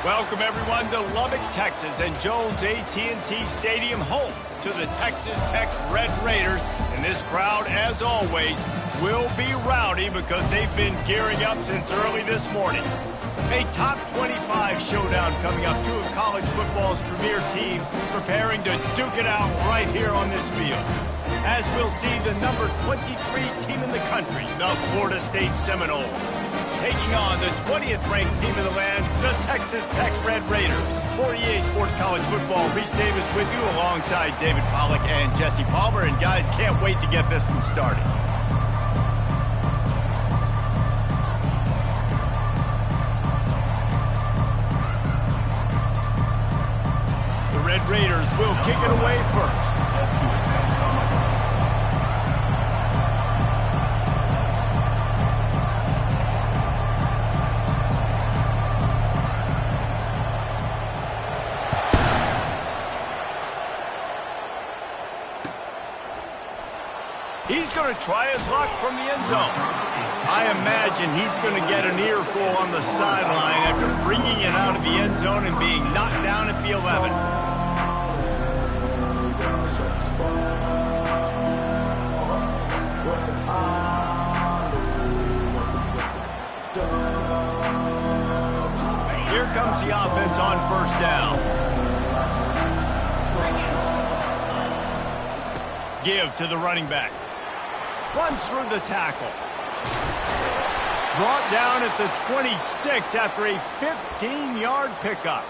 Welcome, everyone, to Lubbock, Texas, and Jones AT&T Stadium, home to the Texas Tech Red Raiders. And this crowd, as always, will be rowdy because they've been gearing up since early this morning. A top 25 showdown coming up. Two of college football's premier teams preparing to duke it out right here on this field. As we'll see the number 23 team in the country, the Florida State Seminoles, taking on the 20th ranked team in the land, the Texas Tech Red Raiders. For EA Sports College Football, Reese Davis with you alongside David Pollack and Jesse Palmer. And guys, can't wait to get this one started. The Red Raiders will kick it away first. He's going to try his luck from the end zone. I imagine he's going to get an earful on the sideline after bringing it out of the end zone and being knocked down at the 11. Here comes the offense on first down. Give to the running back. Runs through the tackle. Brought down at the 26 after a 15-yard pickup.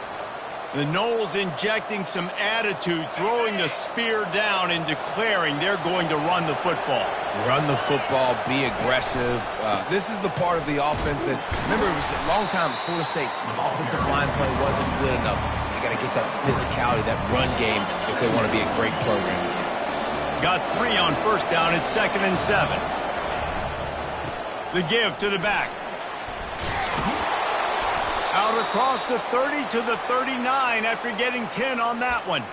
The Noles injecting some attitude, throwing the spear down and declaring they're going to run the football. Run the football, be aggressive. This is the part of the offense that, remember, it was a long time Florida State offensive line play wasn't good enough. They got to get that physicality, that run game if they want to be a great program. Got 3 on first down at 2nd and 7. The give to the back. Out across the 30 to the 39 after getting 10 on that one.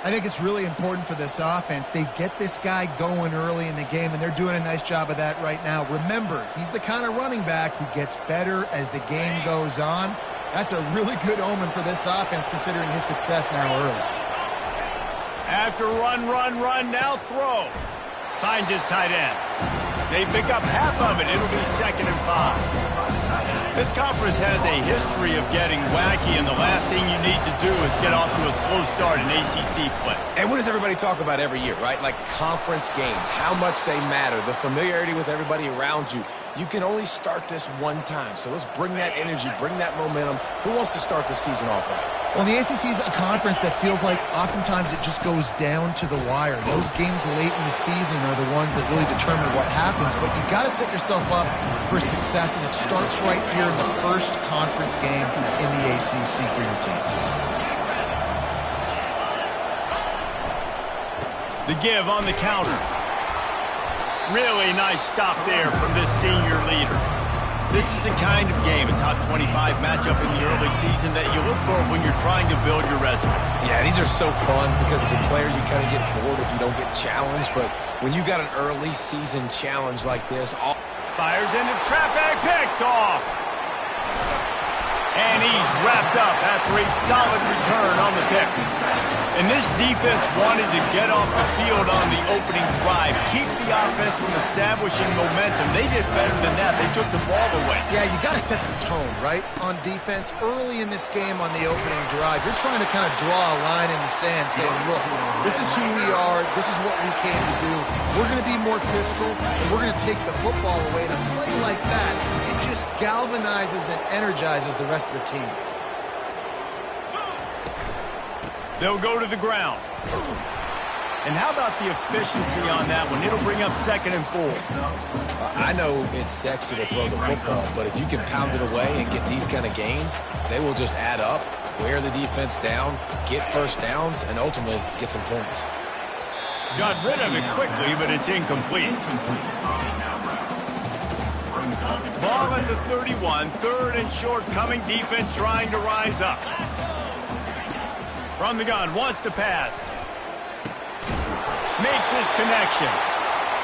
I think it's really important for this offense. They get this guy going early in the game, and they're doing a nice job of that right now. Remember, he's the kind of running back who gets better as the game goes on. That's a really good omen for this offense considering his success now early. After run, now throw. Finds his tight end. They pick up half of it. It'll be 2nd and 5. This conference has a history of getting wacky, and the last thing you need to do is get off to a slow start in ACC play. And what does everybody talk about every year, right? Like conference games, how much they matter, the familiarity with everybody around you. You can only start this one time, so let's bring that energy, bring that momentum. Who wants to start the season off right? Well, the ACC is a conference that feels like oftentimes it just goes down to the wire. Those games late in the season are the ones that really determine what happens, but you got to set yourself up for success, and it starts right here in the first conference game in the ACC for your team. The give on the counter. Really nice stop there from this senior leader. This is the kind of game, a top 25 matchup in the early season, that you look for when you're trying to build your resume. Yeah, these are so fun because as a player you kind of get bored if you don't get challenged, but when you got an early season challenge like this, fires into traffic, picked off. And he's wrapped up after a solid return on the pick. And this defense wanted to get off the field on the opening drive, keep the offense from establishing momentum. They did better than that. They took the ball away. Yeah, you got to set the tone, right, on defense. Early in this game on the opening drive, you're trying to kind of draw a line in the sand saying, look, this is who we are. This is what we came to do. We're going to be more physical, and we're going to take the football away. And a play like that, it just galvanizes and energizes the rest of the team. They'll go to the ground. And how about the efficiency on that one? It'll bring up 2nd and 4. I know it's sexy to throw the football, but if you can pound it away and get these kind of gains, they will just add up, wear the defense down, get first downs, and ultimately get some points. Got rid of it quickly, but it's incomplete. Ball at the 31, 3rd and short coming. Defense trying to rise up. From the gun, wants to pass. Makes his connection.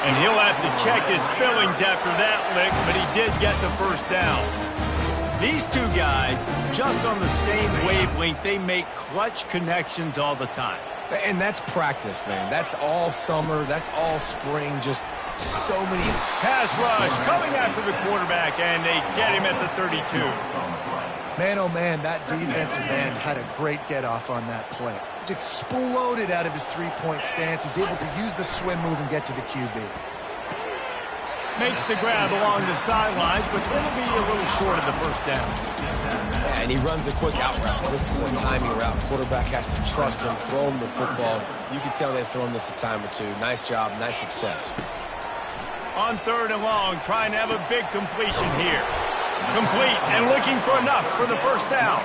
And he'll have to check his fillings after that lick, but he did get the first down. These two guys, just on the same wavelength, they make clutch connections all the time. And that's practice, man. That's all summer. That's all spring. Just so many. Pass rush coming after the quarterback, and they get him at the 32. Man, oh man, that defensive end had a great get-off on that play. Just exploded out of his three-point stance. He's able to use the swim move and get to the QB. Makes the grab along the sidelines, but it'll be a little short of the first down. Yeah, and he runs a quick out route. This is a timing route. Quarterback has to trust him, throw him the football. You can tell they've thrown this a time or two. Nice job, nice success. On 3rd and long, trying to have a big completion here. Complete and looking for enough for the first down.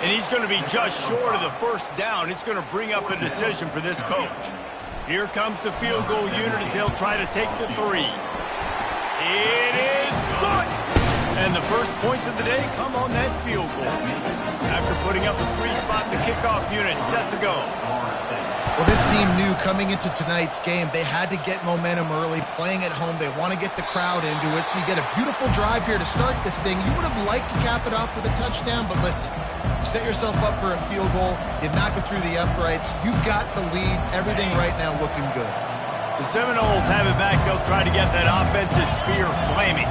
And he's going to be just short of the first down. It's going to bring up a decision for this coach. Here comes the field goal unit as they'll try to take the 3. It is good! And the first points of the day come on that field goal. After putting up a 3-spot, the kickoff unit set to go. Well, this team knew coming into tonight's game they had to get momentum early, playing at home. They want to get the crowd into it, so you get a beautiful drive here to start this thing. You would have liked to cap it off with a touchdown, but listen, you set yourself up for a field goal, you knock it through the uprights, you've got the lead, everything right now looking good. The Seminoles have it back. They'll try to get that offensive spear flaming.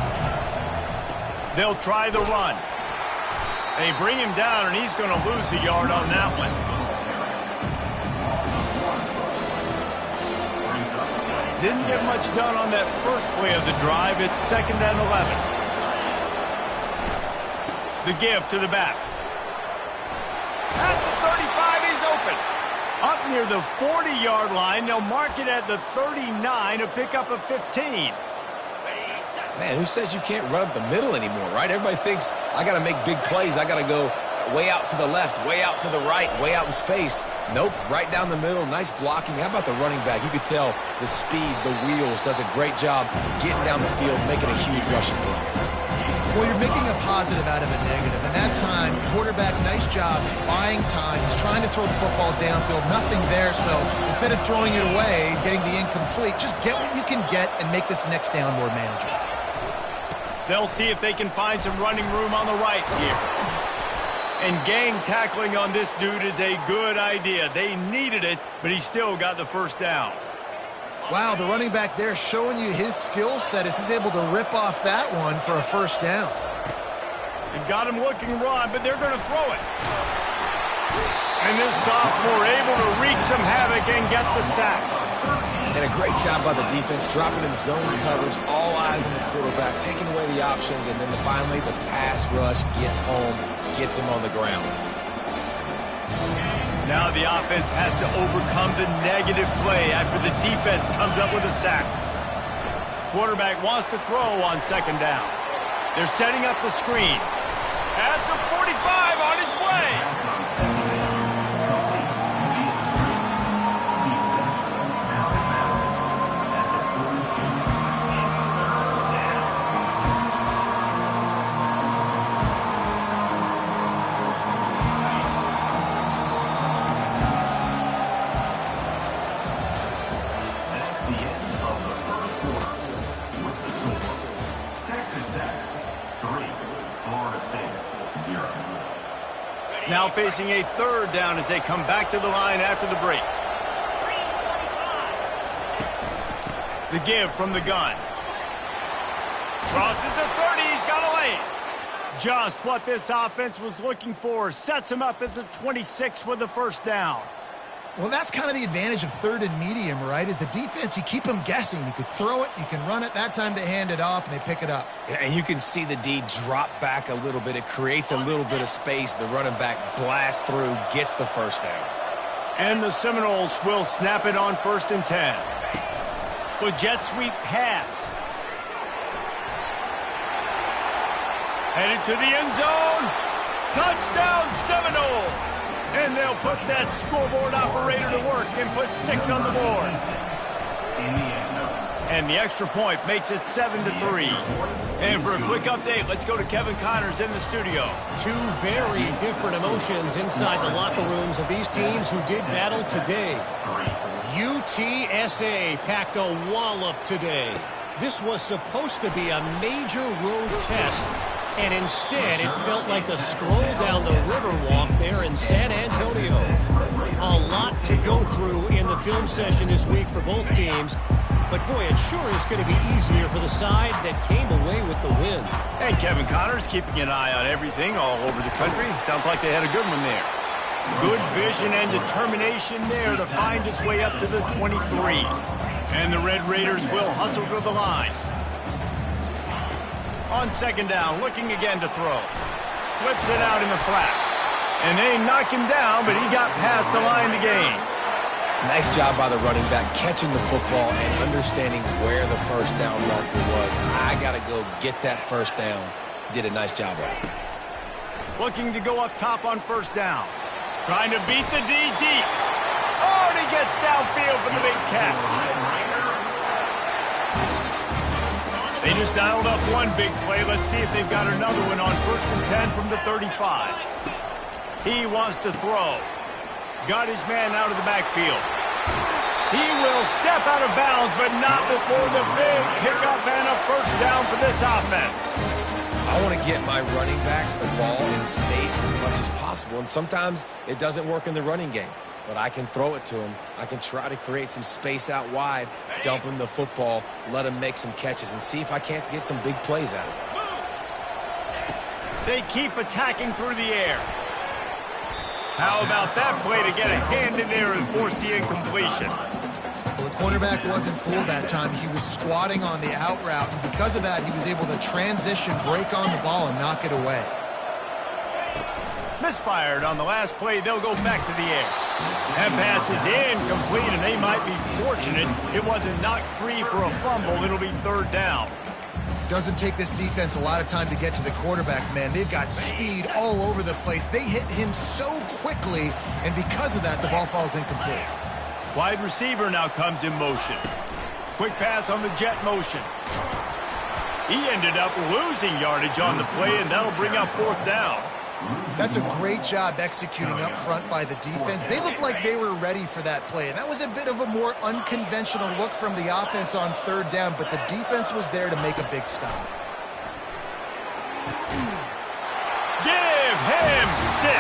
They'll try the run. They bring him down, and he's going to lose a yard on that one. Didn't get much done on that first play of the drive. It's 2nd and 11. The give to the back. At the 35, he's open. Up near the 40-yard line, they'll mark it at the 39 to pick up a 15. Man, who says you can't run up the middle anymore, right? Everybody thinks, I got to make big plays. I got to go way out to the left, way out to the right, way out in space. Nope, right down the middle. Nice blocking. How about the running back? You could tell the speed, the wheels, does a great job getting down the field, making a huge rushing play. Well, you're making a positive out of a negative. And that time, quarterback, nice job buying time. He's trying to throw the football downfield. Nothing there, so instead of throwing it away, getting the incomplete, just get what you can get and make this next down more manageable. They'll see if they can find some running room on the right here. And gang tackling on this dude is a good idea. They needed it, but he still got the first down. Wow, the running back there showing you his skill set as he's able to rip off that one for a first down. They've got him looking run, but they're going to throw it. And this sophomore able to wreak some havoc and get the sack. And a great job by the defense, dropping in zone coverage, all eyes on the quarterback, taking away the options, and then finally the pass rush gets home, gets him on the ground. Now the offense has to overcome the negative play after the defense comes up with a sack. Quarterback wants to throw on 2nd down. They're setting up the screen. At the 45 on his way. Now facing a 3rd down as they come back to the line after the break. The give from the gun. Crosses the 30, he's got a lane. Just what this offense was looking for. Sets him up at the 26 with the first down. Well, that's kind of the advantage of 3rd and medium, right? Is the defense, you keep them guessing. You could throw it, you can run it. That time they hand it off and they pick it up. Yeah, and you can see the D drop back a little bit. It creates a little bit of space. The running back blasts through, gets the first down. And the Seminoles will snap it on 1st and 10. With jet sweep pass. Headed to the end zone. Touchdown Seminoles. And they'll put that scoreboard operator to work and put 6 on the board. And the extra point makes it 7-3. And for a quick update, let's go to Kevin Connors in the studio. Two very different emotions inside the locker rooms of these teams who did battle today. UTSA packed a wallop today. This was supposed to be a major road test And instead, it felt like a stroll down the Riverwalk there in San Antonio. A lot to go through in the film session this week for both teams. But, boy, it sure is going to be easier for the side that came away with the win. And Kevin Connors keeping an eye on everything all over the country. Sounds like they had a good one there. Good vision and determination there to find his way up to the 23. And the Red Raiders will hustle to the line. On second down, looking again to throw. Flips it out in the flat. And they knock him down, but he got past the line to gain. Nice job by the running back, catching the football and understanding where the first down marker was. I got to go get that first down. He did a nice job of it. Looking to go up top on first down. Trying to beat the D deep. Oh, and he gets downfield for the big catch. They just dialed up one big play. Let's see if they've got another one on 1st and 10 from the 35. He wants to throw. Got his man out of the backfield. He will step out of bounds, but not before the big pickup and a first down for this offense. I want to get my running backs the ball in space as much as possible, and sometimes it doesn't work in the running game. But I can throw it to him. I can try to create some space out wide, dump him the football, let him make some catches, and see if I can't get some big plays out of it. They keep attacking through the air. How about that play to get a hand in there and force the incompletion? Well, the cornerback wasn't fooled that time. He was squatting on the out route, and because of that, he was able to transition, break on the ball, and knock it away. Misfired on the last play. They'll go back to the air. That pass is incomplete, and they might be fortunate it wasn't knocked free for a fumble. It'll be third down. Doesn't take this defense a lot of time to get to the quarterback, man. They've got speed all over the place. They hit him so quickly, and because of that, the ball falls incomplete. Wide receiver now comes in motion. Quick pass on the jet motion. He ended up losing yardage on the play, and that'll bring up fourth down. That's a great job executing up front by the defense. They looked like they were ready for that play, and that was a bit of a more unconventional look from the offense on third down, but the defense was there to make a big stop. Give him 6.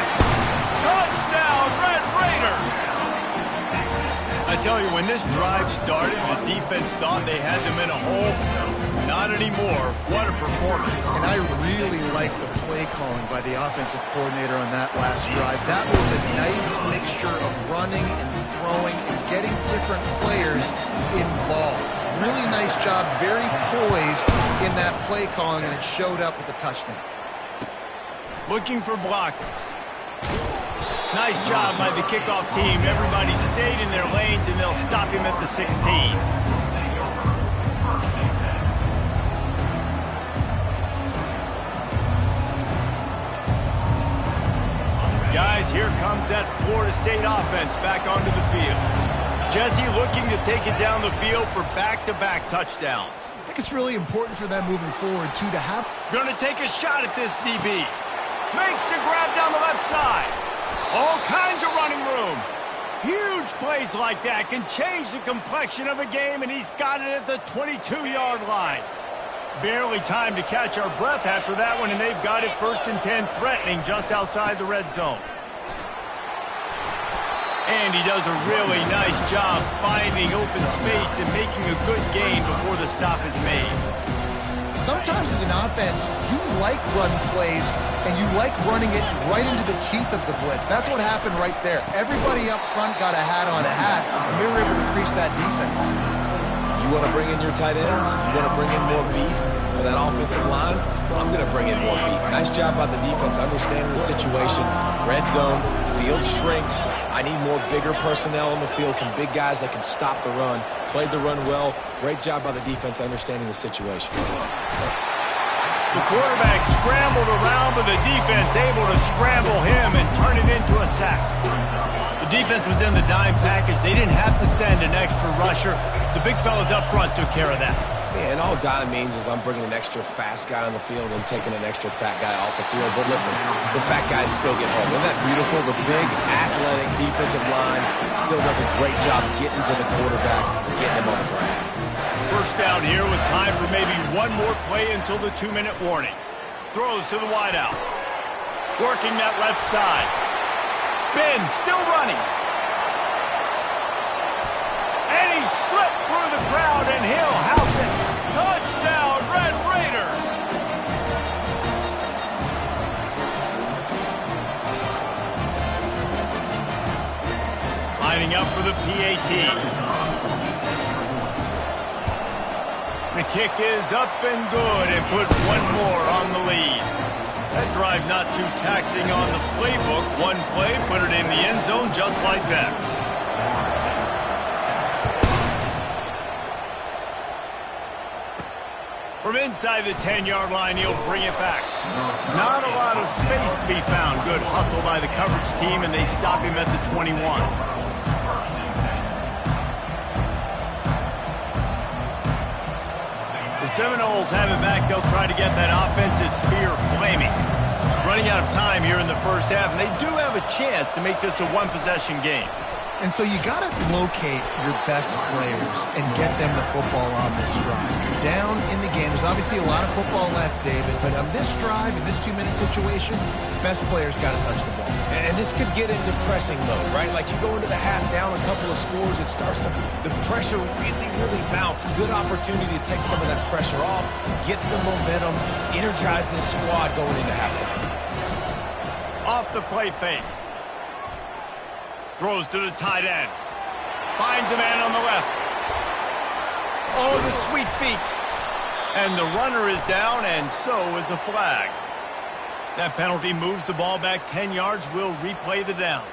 Touchdown, Red Raiders! I tell you, when this drive started, the defense thought they had them in a hole. Not anymore. What a performance. And I really like the play calling by the offensive coordinator on that last drive. That was a nice mixture of running and throwing and getting different players involved. Really nice job, very poised in that play calling, and it showed up with the touchdown. Looking for blockers. Nice job by the kickoff team. Everybody stayed in their lanes, and they'll stop him at the 16. Guys, here comes that Florida State offense back onto the field. Jesse looking to take it down the field for back-to-back touchdowns. I think it's really important for them moving forward, too, to have... Going to take a shot at this DB. Makes the grab down the left side. All kinds of running room. Huge plays like that can change the complexion of a game, and he's got it at the 22-yard line. Barely time to catch our breath after that one, and they've got it 1st and 10, threatening just outside the red zone. And he does a really nice job finding open space and making a good gain before the stop is made. Sometimes as an offense, you like run plays, and you like running it right into the teeth of the blitz. That's what happened right there. Everybody up front got a hat on a hat, and they were able to crease that defense. You want to bring in your tight ends? You want to bring in more beef for that offensive line? Well, I'm going to bring in more beef. Nice job by the defense understanding the situation. Red zone, field shrinks. I need more bigger personnel on the field, some big guys that can stop the run. Played the run well. Great job by the defense understanding the situation. The quarterback scrambled around, but the defense able to scramble him and turn it into a sack. The defense was in the dime package. They didn't have to send an extra rusher. The big fellas up front took care of that. Yeah, and all dime means is I'm bringing an extra fast guy on the field and taking an extra fat guy off the field. But listen, the fat guys still get home. Isn't that beautiful? The big, athletic defensive line still does a great job getting to the quarterback, getting him on the ground. First down here with time for maybe one more play until the 2-minute warning. Throws to the wideout. Working that left side. Spin, still running. And he slipped through the crowd, and he'll house it. Touchdown, Red Raiders! Lining up for the PAT. The kick is up and good and puts one more on the lead. That drive not too taxing on the playbook. One play, put it in the end zone just like that. From inside the 10-yard line, he'll bring it back. Not a lot of space to be found. Good hustle by the coverage team, and they stop him at the 21. The Seminoles have it back. They'll try to get that offensive spear flaming. Running out of time here in the first half, and they do have a chance to make this a one-possession game. And so you got to locate your best players and get them the football on this drive. You're down in the game. There's obviously a lot of football left, David, but on this drive, in this 2-minute situation, best players got to touch the ball. And this could get into pressing mode, right? Like you go into the half down a couple of scores, it starts to, the pressure really mounts. Good opportunity to take some of that pressure off, get some momentum, energize this squad going into halftime. Off the play fake. Throws to the tight end. Finds a man on the left. Oh, the sweet feet. And the runner is down, and so is a flag. That penalty moves the ball back 10 yards. We'll replay the down.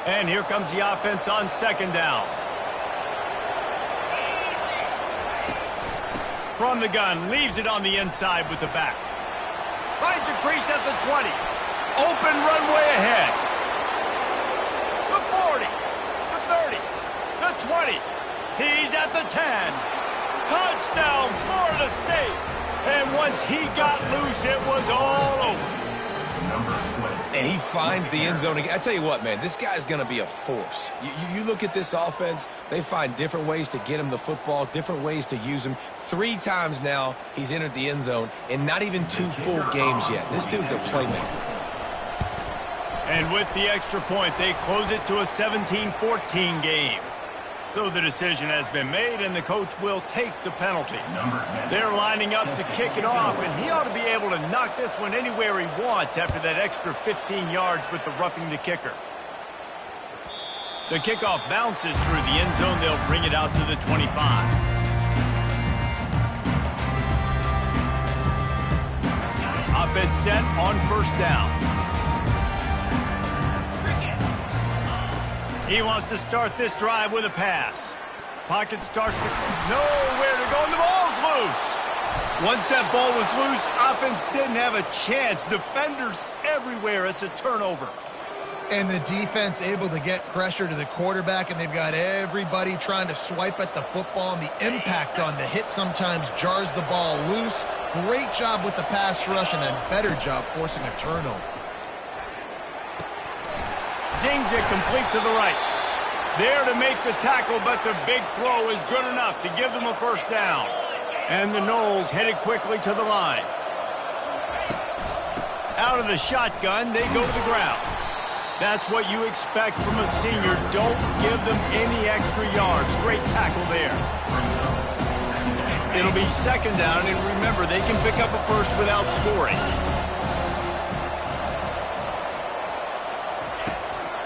And here comes the offense on second down. From the gun, leaves it on the inside with the back. Finds a crease at the 20. Open runway ahead. The 40, the 30, the 20. He's at the 10. Touchdown, Florida State. And once he got loose, it was all over. And he finds the end zone again. I tell you what, man, this guy's going to be a force. You look at this offense, they find different ways to get him the football, different ways to use him. 3 times now he's entered the end zone, and not even 2 full games yet. This dude's a playmaker. And with the extra point, they close it to a 17-14 game. So the decision has been made, and the coach will take the penalty. They're lining up to kick it off, and he ought to be able to knock this one anywhere he wants after that extra 15 yards with the roughing the kicker. The kickoff bounces through the end zone. They'll bring it out to the 25. Offense set on first down. He wants to start this drive with a pass. Pocket starts to nowhere to go, and the ball's loose. Once that ball was loose, offense didn't have a chance. Defenders everywhere. It's a turnover. And the defense able to get pressure to the quarterback, and they've got everybody trying to swipe at the football, and the impact on the hit sometimes jars the ball loose. Great job with the pass rush, and a better job forcing a turnover. Zings it complete to the right. There to make the tackle, but the big throw is good enough to give them a first down. And the Noles headed quickly to the line. Out of the shotgun, they go to the ground. That's what you expect from a senior. Don't give them any extra yards. Great tackle there. It'll be second down, and remember, they can pick up a first without scoring.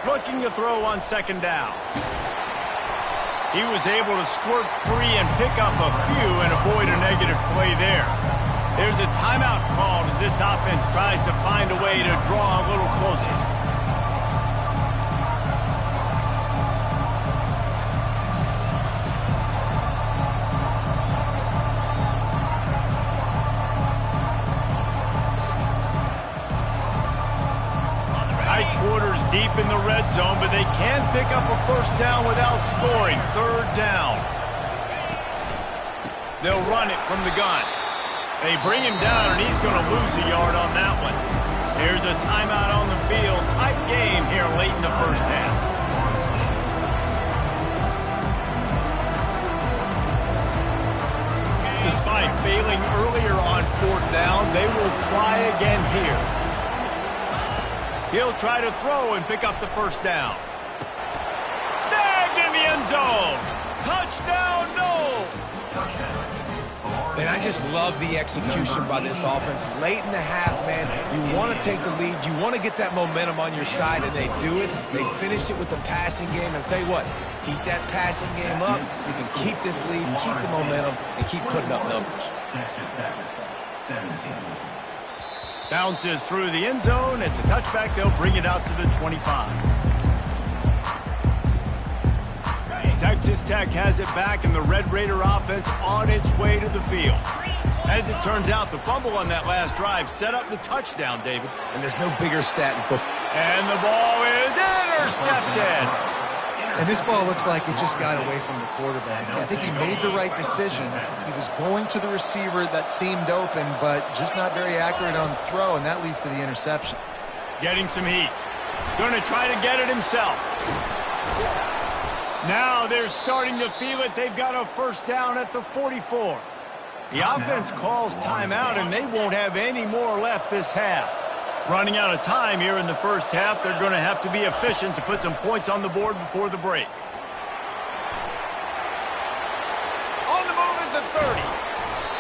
Looking to throw on second down. He was able to squirt free and pick up a few and avoid a negative play there. There's a timeout called as this offense tries to find a way to draw a little closer. Deep in the red zone, but they can pick up a first down without scoring. Third down. They'll run it from the gun. They bring him down, and he's going to lose a yard on that one. Here's a timeout on the field. Tight game here late in the first half. failing earlier on 4th down, they will try again here. He'll try to throw and pick up the 1st down. Snagged in the end zone. Touchdown, Knowles. And I just love the execution by this offense. Late in the half, man, you want to take the lead. You want to get that momentum on your side, and they do it. They finish it with the passing game. And I'll tell you what, keep that passing game up. You can keep this lead, keep the momentum, and keep putting up numbers. Bounces through the end zone. It's a touchback. They'll bring it out to the 25. Texas Tech has it back, and the Red Raider offense on its way to the field. As it turns out, the fumble on that last drive set up the touchdown, David. And there's no bigger stat in football. And the ball is intercepted. And this ball looks like it just got away from the quarterback. I think he made the right decision. He was going to the receiver that seemed open, but just not very accurate on the throw, and that leads to the interception. Getting some heat. Going to try to get it himself. Now they're starting to feel it. They've got a 1st down at the 44. The offense calls timeout, and they won't have any more left this half. Running out of time here in the 1st half. They're going to have to be efficient to put some points on the board before the break. On the move is the 30.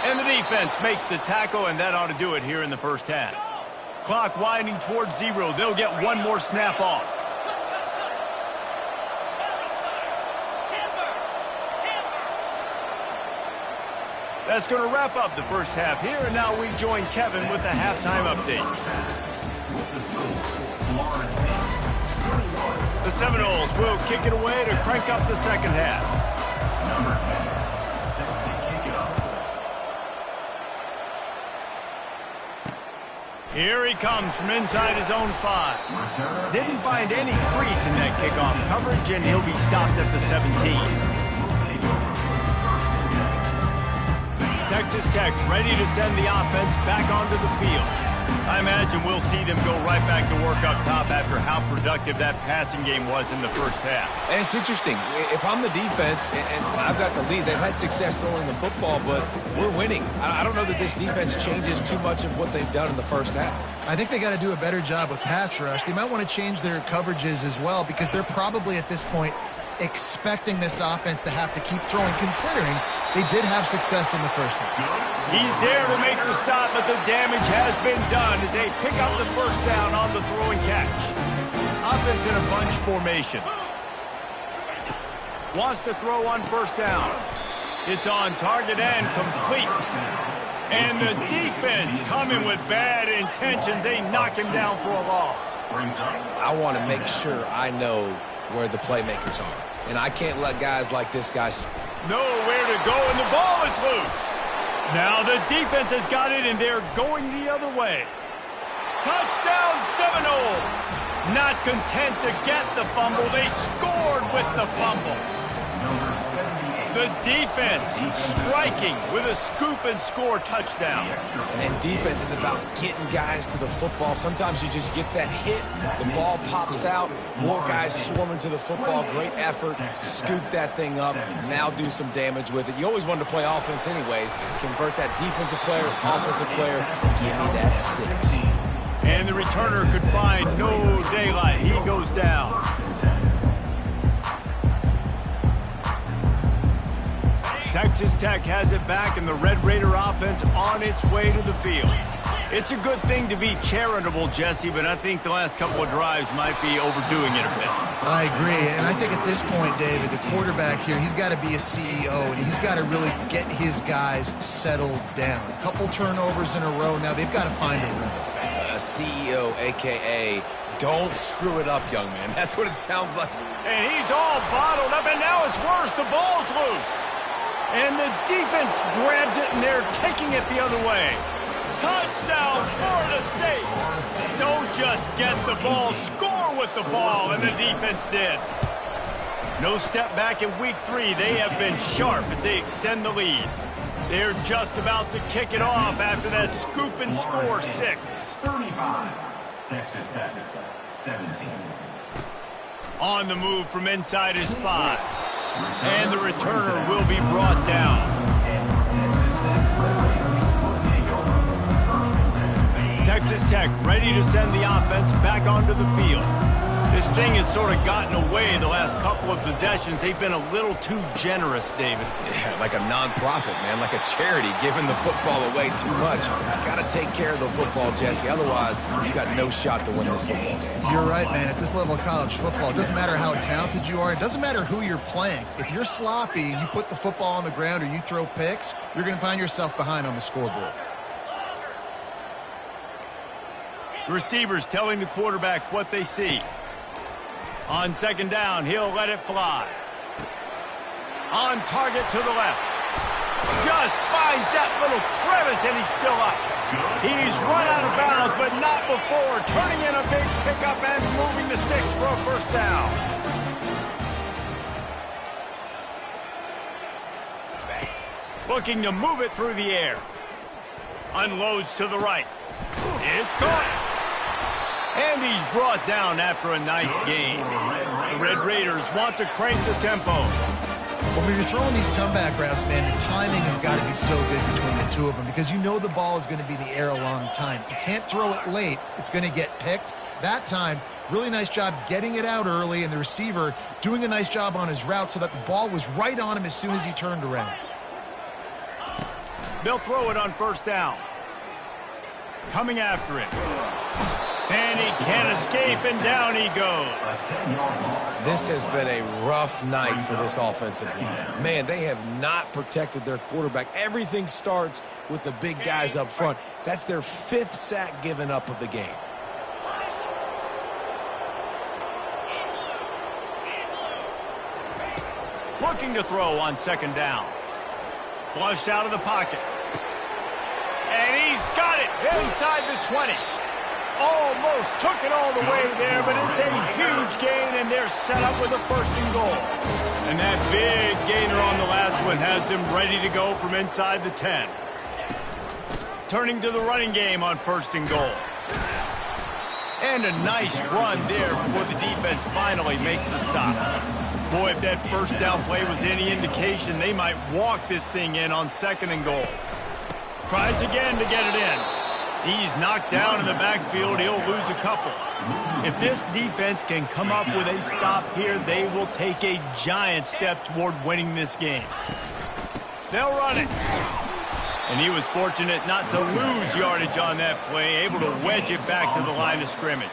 And the defense makes the tackle, and that ought to do it here in the 1st half. Clock winding towards 0. They'll get one more snap off. That's going to wrap up the 1st half here, and now we join Kevin with the halftime update. The Seminoles will kick it away to crank up the 2nd half. Here he comes from inside his own 5. Didn't find any crease in that kickoff coverage, and he'll be stopped at the 17. Texas Tech ready to send the offense back onto the field. I imagine we'll see them go right back to work up top after how productive that passing game was in the 1st half. And it's interesting. If I'm the defense and I've got the lead, they've had success throwing the football, but we're winning. I don't know that this defense changes too much of what they've done in the 1st half. I think they got to do a better job with pass rush. They might want to change their coverages as well, because they're probably at this point expecting this offense to have to keep throwing, considering they did have success in the 1st half. He's there to make the stop, but the damage has been done as they pick up the 1st down on the throw and catch. Offense in a bunch formation. Wants to throw on 1st down. It's on target and complete. And the defense coming with bad intentions. They knock him down for a loss. I want to make sure I know where the playmakers are. And I can't let guys like this guy nowhere to go, and the ball is loose. Now the defense has got it, and they're going the other way. Touchdown Seminoles. Not content to get the fumble, they scored with the fumble. The defense striking with a scoop and score touchdown. And defense is about getting guys to the football. Sometimes you just get that hit, the ball pops out, more guys swarming to the football. Great effort, scoop that thing up, now do some damage with it. You always wanted to play offense anyways. Convert that defensive player, offensive player, give me that 6. And the returner could find no daylight. He goes down. Texas Tech has it back, and the Red Raider offense on its way to the field. It's a good thing to be charitable, Jesse, but I think the last couple of drives might be overdoing it a bit. I agree, and I think at this point, David, the quarterback here, he's got to be a CEO, and he's got to really get his guys settled down. A couple turnovers in a row. Now they've got to find a rhythm. A CEO, a.k.a. don't screw it up, young man. That's what it sounds like. And he's all bottled up, and now it's worse. The ball's loose. And the defense grabs it, and they're taking it the other way. Touchdown, Florida State. Don't just get the ball, score with the ball, and the defense did. No step back in week 3. They have been sharp as they extend the lead. They're just about to kick it off after that scoop and score 6. 35, Texas Tech, 17. On the move from inside his 5. And the returner will be brought down. Texas Tech ready to send the offense back onto the field. This thing has sort of gotten away the last couple of possessions. They've been a little too generous, David. Yeah, like a non-profit, man, like a charity, giving the football away too much. Got to take care of the football, Jesse. Otherwise, you've got no shot to win this football game. You're right, man. At this level of college football, it doesn't matter how talented you are. It doesn't matter who you're playing. If you're sloppy and you put the football on the ground or you throw picks, you're going to find yourself behind on the scoreboard. Receivers telling the quarterback what they see. On second down, he'll let it fly. On target to the left. Just finds that little crevice, and he's still up. He's run out of bounds, but not before turning in a big pickup and moving the sticks for a first down. Looking to move it through the air. Unloads to the right. It's caught. And he's brought down after a nice gain. The Red Raiders want to crank the tempo. Well, when you're throwing these comeback routes, man, the timing has got to be so good between the two of them because you know the ball is going to be in the air a long time. You can't throw it late. It's going to get picked. That time, really nice job getting it out early, and the receiver doing a nice job on his route so that the ball was right on him as soon as he turned around. They'll throw it on first down. Coming after it. And he can't escape, and down he goes. This has been a rough night for this offensive line. Man, they have not protected their quarterback. Everything starts with the big guys up front. That's their 5th sack given up of the game. Looking to throw on second down. Flushed out of the pocket. And he's got it inside the 20. Almost took it all the way there, but it's a huge gain, and they're set up with a 1st and goal. And that big gainer on the last one has them ready to go from inside the 10. Turning to the running game on 1st and goal. And a nice run there before the defense finally makes the stop. Boy, if that first down play was any indication, they might walk this thing in on 2nd and goal. Tries again to get it in. He's knocked down in the backfield. He'll lose a couple. If this defense can come up with a stop here, they will take a giant step toward winning this game. They'll run it. And he was fortunate not to lose yardage on that play, able to wedge it back to the line of scrimmage.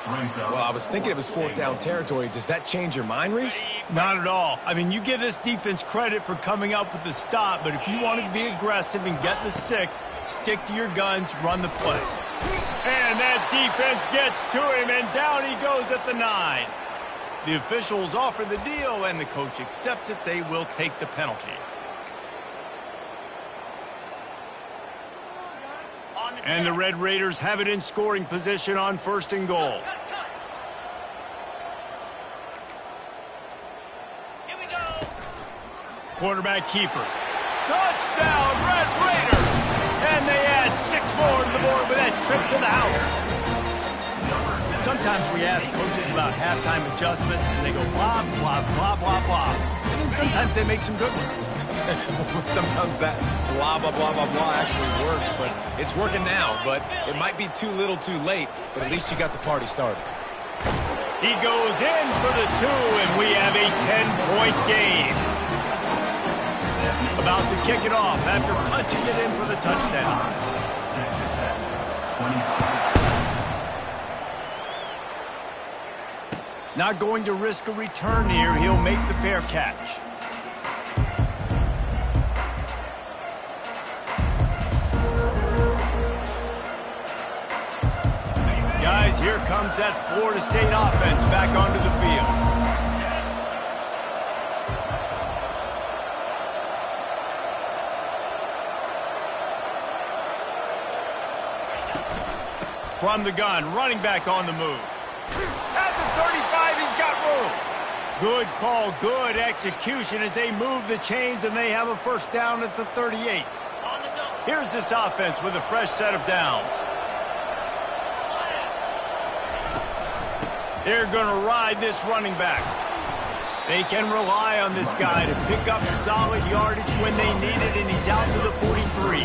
Well, I was thinking it was 4th down territory. Does that change your mind, Reese? Not at all. I mean, you give this defense credit for coming up with the stop, but if you want to be aggressive and get the 6, stick to your guns, run the play. And that defense gets to him, and down he goes at the 9. The officials offer the deal, and the coach accepts it. They will take the penalty. And the Red Raiders have it in scoring position on 1st and goal. Here we go. Quarterback keeper. Touchdown, Red Raiders! And they add 6 more to the board with that trip to the house. Sometimes we ask coaches about halftime adjustments, and they go blah, blah, blah, blah, blah. And then sometimes they make some good ones. Sometimes that blah, blah, blah, blah, blah actually works, but it's working now. But it might be too little too late, but at least you got the party started. He goes in for the 2, and we have a 10-point game. About to kick it off after punching it in for the touchdown. Not going to risk a return here. He'll make the fair catch. Guys, here comes that Florida State offense back onto the field. From the gun, running back on the move. At the 35, he's got room. Good call, good execution as they move the chains, and they have a 1st down at the 38. Here's this offense with a fresh set of downs. They're going to ride this running back. They can rely on this guy to pick up solid yardage when they need it, and he's out to the 43.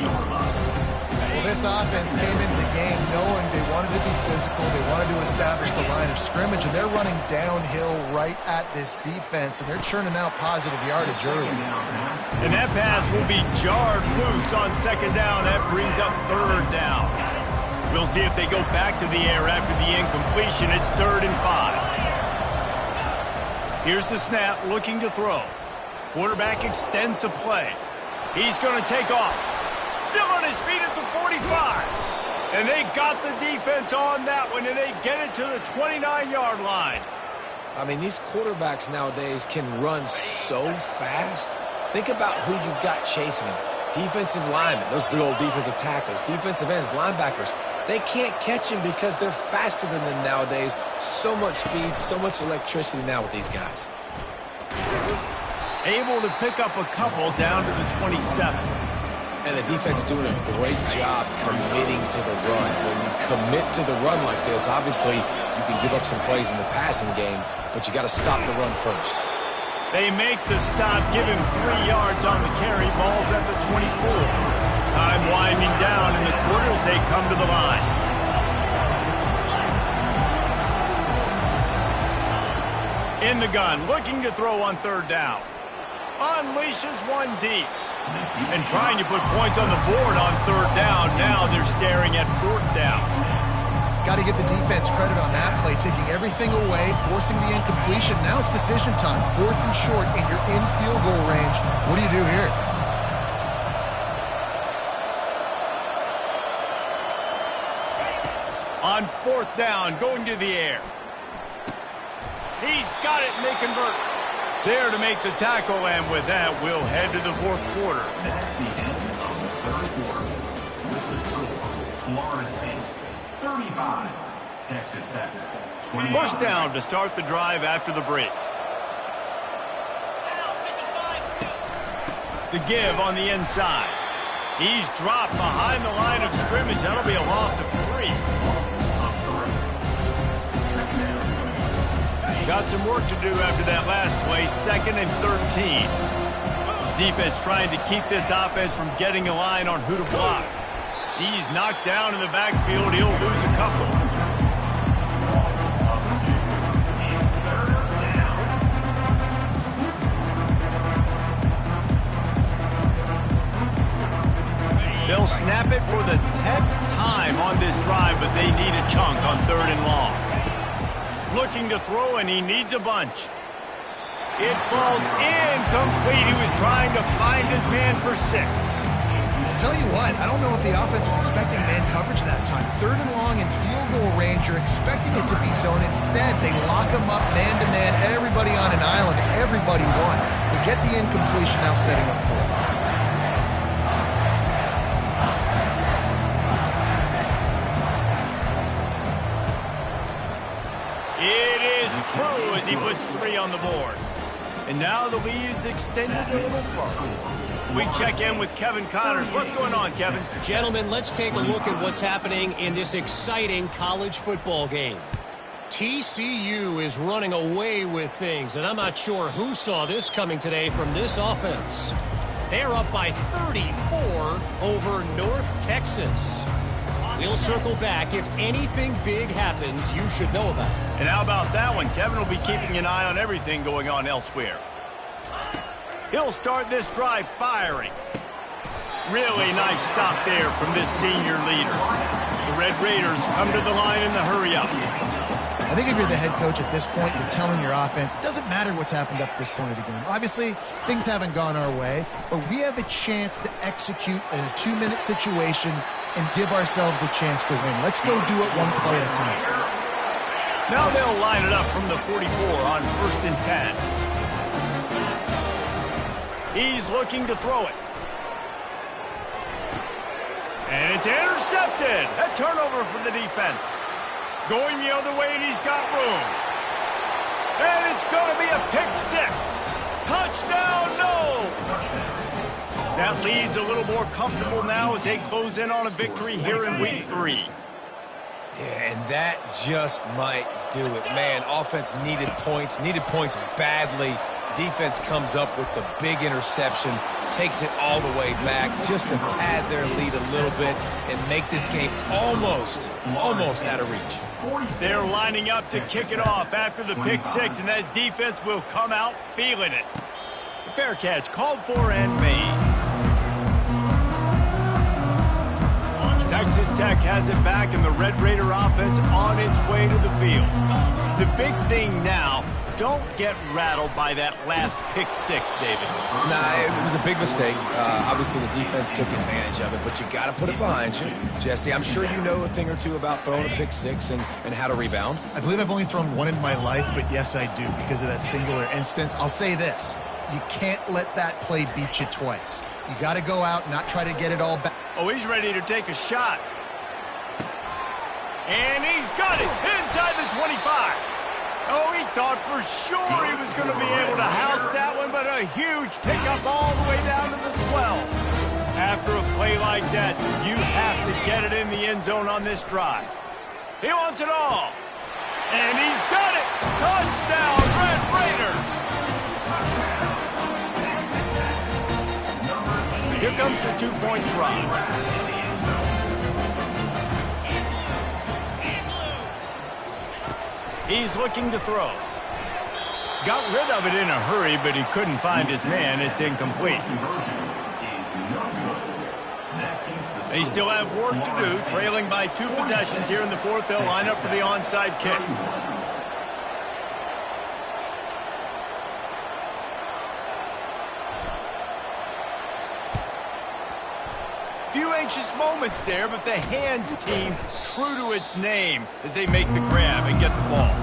this offense came into the game knowing they wanted to be physical, they wanted to establish the line of scrimmage, and they're running downhill right at this defense, and they're churning out positive yardage early. And that pass will be jarred loose on second down. That brings up third down. We'll see if they go back to the air after the incompletion. It's 3rd and 5. Here's the snap, looking to throw. Quarterback extends the play. He's going to take off. Still on his feet at the 45. And they got the defense on that one, and they get it to the 29-yard line. I mean, these quarterbacks nowadays can run so fast. Think about who you've got chasing them. Defensive linemen, those big old defensive tackles, defensive ends, linebackers. They can't catch him because they're faster than them nowadays. So much speed, so much electricity now with these guys. Able to pick up a couple down to the 27. And the defense doing a great job committing to the run. When you commit to the run like this, obviously you can give up some plays in the passing game, but you got to stop the run first. They make the stop, give him 3 yards on the carry. Ball's at the 24. Time winding down in the quarter as they come to the line. In the gun, looking to throw on 3rd down. Unleashes one deep. And trying to put points on the board on 3rd down. Now they're staring at 4th down. Got to give the defense credit on that play, taking everything away, forcing the incompletion. Now it's decision time. 4th and short, and you're in field goal range. What do you do here? On 4th down, going to the air. He's got it, and they convert. There to make the tackle, and with that, we'll head to the 4th quarter. That's the end of the 3rd quarter. With the score, Florida State 35, Texas Tech 25. First down to start the drive after the break. The give on the inside. He's dropped behind the line of scrimmage. That'll be a loss of 3. Got some work to do after that last play. 2nd and 13. Defense trying to keep this offense from getting a line on who to block. He's knocked down in the backfield. He'll lose a couple. They'll snap it for the 10th time on this drive, but they need a chunk on 3rd and long. Looking to throw, and he needs a bunch. It falls incomplete. He was trying to find his man for 6. I'll tell you what, I don't know if the offense was expecting man coverage that time. 3rd and long in field goal range, you're expecting it to be zone. Instead, they lock him up man-to-man, everybody on an island, everybody won. They get the incompletion, now setting up 4th. It is true as he puts 3 on the board. And now the lead is extended a little further. We check in with Kevin Connors. What's going on, Kevin? Gentlemen, let's take a look at what's happening in this exciting college football game. TCU is running away with things, and I'm not sure who saw this coming today from this offense. They're up by 34 over North Texas. We'll circle back. If anything big happens, you should know about it. And how about that one? Kevin will be keeping an eye on everything going on elsewhere. He'll start this drive firing. Really nice stop there from this senior leader. The Red Raiders come to the line in the hurry-up. I think if you're the head coach at this point, you're telling your offense, it doesn't matter what's happened up this point of the game. Obviously, things haven't gone our way, but we have a chance to execute in a 2-minute situation and give ourselves a chance to win. Let's go do it one play at a time. Now they'll line it up from the 44 on 1st and 10. He's looking to throw it. And it's intercepted. A turnover for the defense. Going the other way, and he's got room. And it's going to be a pick 6. Touchdown, no! That lead's a little more comfortable now as they close in on a victory here in week 3. Yeah, and that just might do it. Man, offense needed points badly. Defense comes up with the big interception, takes it all the way back just to pad their lead a little bit and make this game almost out of reach. They're lining up to kick it off after the pick six, and that defense will come out feeling it. Fair catch called for and made. Texas Tech has it back, and the Red Raider offense on its way to the field. The big thing now, don't get rattled by that last pick six, David. Nah, it was a big mistake. Obviously, the defense took advantage of it, but you got to put it behind you. Jesse, I'm sure you know a thing or two about throwing a pick six and how to rebound. I believe I've only thrown one in my life, but yes, I do, because of that singular instance. I'll say this. You can't let that play beat you twice. You got to go out and not try to get it all back. Oh, he's ready to take a shot. And he's got it inside the 25. Oh, he thought for sure he was going to be able to house that one, but a huge pickup all the way down to the 12. After a play like that, you have to get it in the end zone on this drive. He wants it all. And he's got it. Touchdown, Red Raiders. Here comes the two-point try. He's looking to throw. Got rid of it in a hurry, but he couldn't find his man. It's incomplete. They still have work to do, trailing by 2 possessions here in the fourth. They'll line up for the onside kick. Few anxious moments there, but the hands team true to its name as they make the grab and get the ball.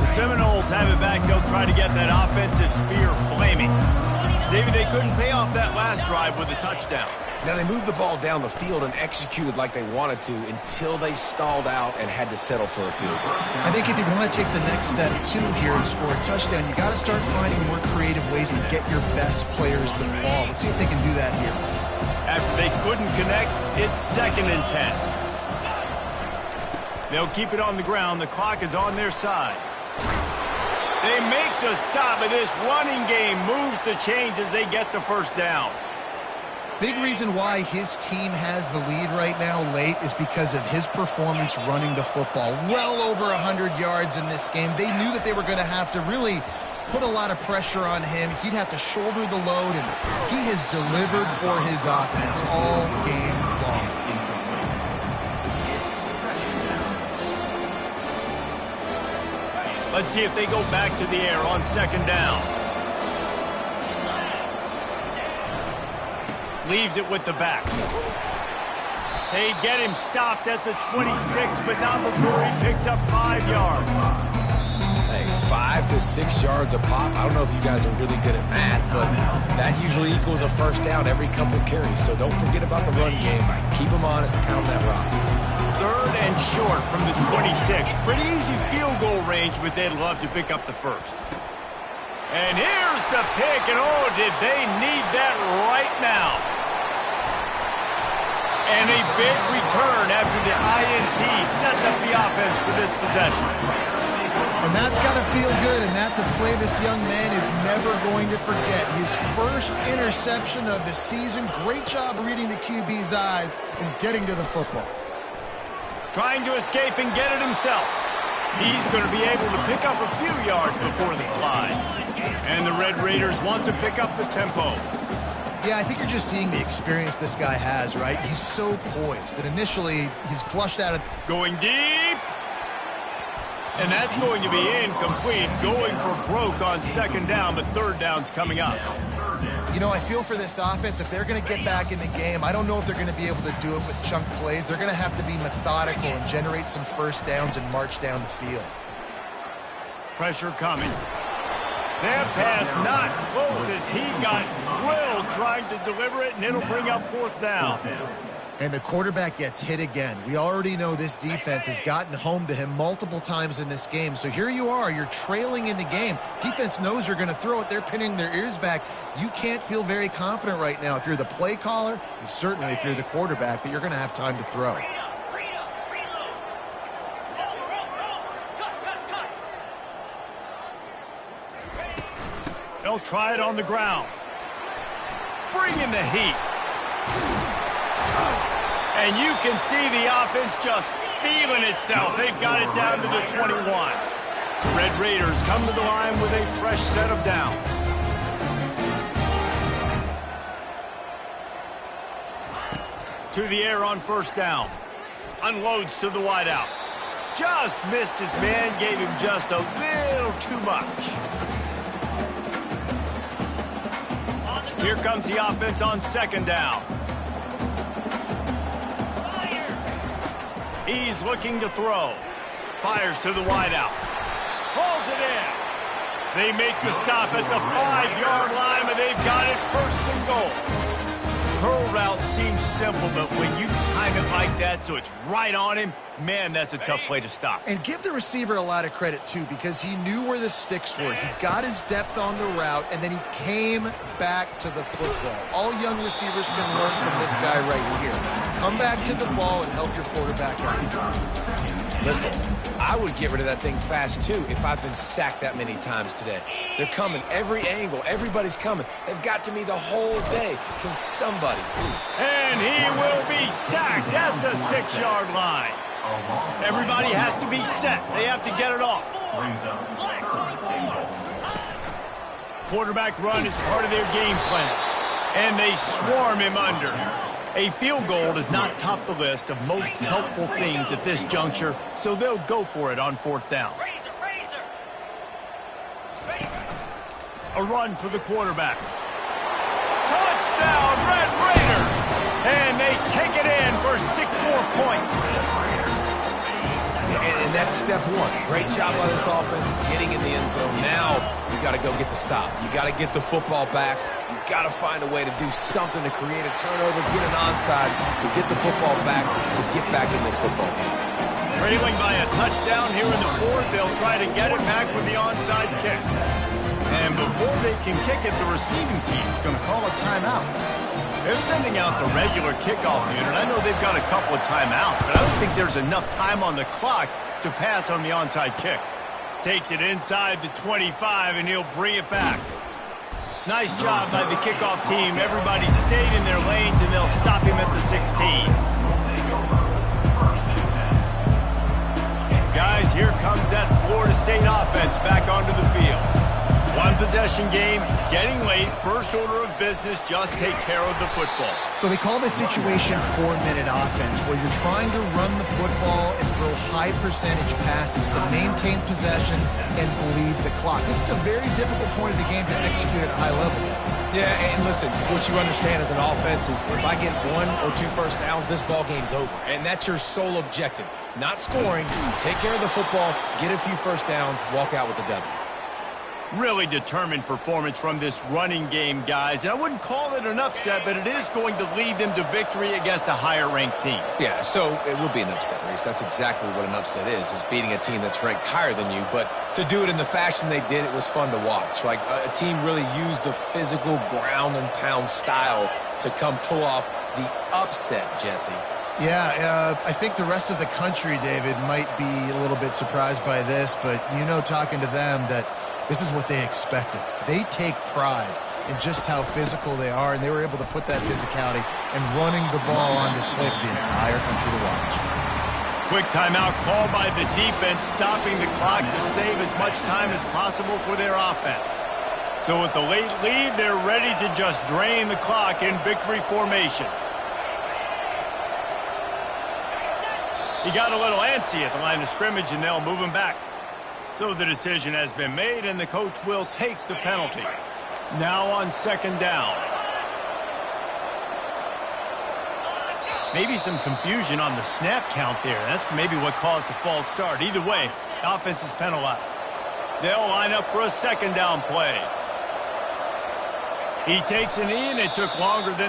The Seminoles have it back. They'll try to get that offensive spear flaming. David, they couldn't pay off that last drive with a touchdown. Now, they moved the ball down the field and executed like they wanted to until they stalled out and had to settle for a field goal. I think if you want to take the next step, too, here and score a touchdown, you got to start finding more creative ways to get your best players the ball. Let's see if they can do that here. After they couldn't connect, it's 2nd and 10. They'll keep it on the ground. The clock is on their side. They make the stop, and this running game moves the chains as they get the first down. Big reason why his team has the lead right now late is because of his performance running the football. Well over 100 yards in this game. They knew that they were going to have to really put a lot of pressure on him. He'd have to shoulder the load, and he has delivered for his offense all game long. Let's see if they go back to the air on 2nd down. Leaves it with the back. They get him stopped at the 26, but not before he picks up 5 yards. Hey, 5 to 6 yards a pop. I don't know if you guys are really good at math, but that usually equals a first down every couple carries. So don't forget about the run game. Keep them honest, pound that rock. 3rd and short from the 26. Pretty easy field goal range, but they'd love to pick up the first. And here's the pick, and oh, did they need that right now. And a big return after the INT sets up the offense for this possession. And that's got to feel good, and that's a play this young man is never going to forget. His first interception of the season. Great job reading the QB's eyes and getting to the football. Trying to escape and get it himself. He's going to be able to pick up a few yards before the slide. And the Red Raiders want to pick up the tempo. Yeah, I think you're just seeing the experience this guy has, right? He's so poised that initially he's flushed out of... Going deep. And that's going to be incomplete. Going for broke on 2nd down, but 3rd down's coming up. You know, I feel for this offense, if they're going to get back in the game, I don't know if they're going to be able to do it with chunk plays. They're going to have to be methodical and generate some first downs and march down the field. Pressure coming. That pass not close as he got drilled trying to deliver it, and it'll bring up 4th down. And the quarterback gets hit again. We already know this defense has gotten home to him multiple times in this game. So here you are, you're trailing in the game. Defense knows you're going to throw it. They're pinning their ears back. You can't feel very confident right now if you're the play caller, and certainly if you're the quarterback, that you're going to have time to throw. They'll try it on the ground. Bring in the heat. And you can see the offense just feeling itself. They've got it down to the 21. The Red Raiders come to the line with a fresh set of downs. To the air on first down. Unloads to the wideout. Just missed his man, gave him just a little too much. Here comes the offense on second down. He's looking to throw. Fires to the wideout. Pulls it in. They make the stop at the 5-yard line, but they've got it first and goal. Curl route seems simple, but when you time it like that so it's right on him, man, that's a tough play to stop. And give the receiver a lot of credit, too, because he knew where the sticks were. He got his depth on the route, and then he came back to the football. All young receivers can learn from this guy right here. Come back to the ball and help your quarterback out. Listen, I would get rid of that thing fast, too, if I've been sacked that many times today. They're coming every angle. Everybody's coming. They've got to me the whole day. Can somebody? And he will be sacked at the 6-yard line. Everybody has to be set. They have to get it off. Quarterback run is part of their game plan. And they swarm him under. A field goal does not top the list of most helpful things at this juncture, so they'll go for it on fourth down. A run for the quarterback. Touchdown, Red Raiders! And they take it in for 6 more points. And that's step one. Great job by this offense getting in the end zone. Now you got to go get the stop. You got to get the football back. You got to find a way to do something to create a turnover, get an onside, to get the football back, to get back in this football game. Trailing by a touchdown here in the fourth, they'll try to get it back with the onside kick. And before they can kick it, the receiving team's going to call a timeout. They're sending out the regular kickoff unit. I know they've got a couple of timeouts, but I don't think there's enough time on the clock to pass on the onside kick. Takes it inside the 25, and he'll bring it back. Nice job by the kickoff team. Everybody stayed in their lanes, and they'll stop him at the 16. Guys, here comes that Florida State offense back onto the field. One possession game, getting late, first order of business, just take care of the football. So they call this situation 4-minute offense, where you're trying to run the football and throw high percentage passes to maintain possession and bleed the clock. This is a very difficult point of the game to execute at a high level. Yeah, and listen, what you understand as an offense is if I get 1 or 2 first downs, this ball game's over. And that's your sole objective. Not scoring, take care of the football, get a few first downs, walk out with the W. Really determined performance from this running game, guys. And I wouldn't call it an upset, but it is going to lead them to victory against a higher-ranked team. Yeah, so it would be an upset, Reese. That's exactly what an upset is beating a team that's ranked higher than you. But to do it in the fashion they did, it was fun to watch. Like, a team really used the physical ground-and-pound style to come pull off the upset, Jesse. Yeah, I think the rest of the country, David, might be a little bit surprised by this, but you know, talking to them, that this is what they expected. They take pride in just how physical they are, and they were able to put that physicality and running the ball on display for the entire country to watch. Quick timeout called by the defense, stopping the clock to save as much time as possible for their offense. So with the late lead, they're ready to just drain the clock in victory formation. He got a little antsy at the line of scrimmage, and they'll move him back. So the decision has been made, and the coach will take the penalty. Now on second down. Maybe some confusion on the snap count there. That's maybe what caused the false start. Either way, the offense is penalized. They'll line up for a second down play. He takes it in. It took longer than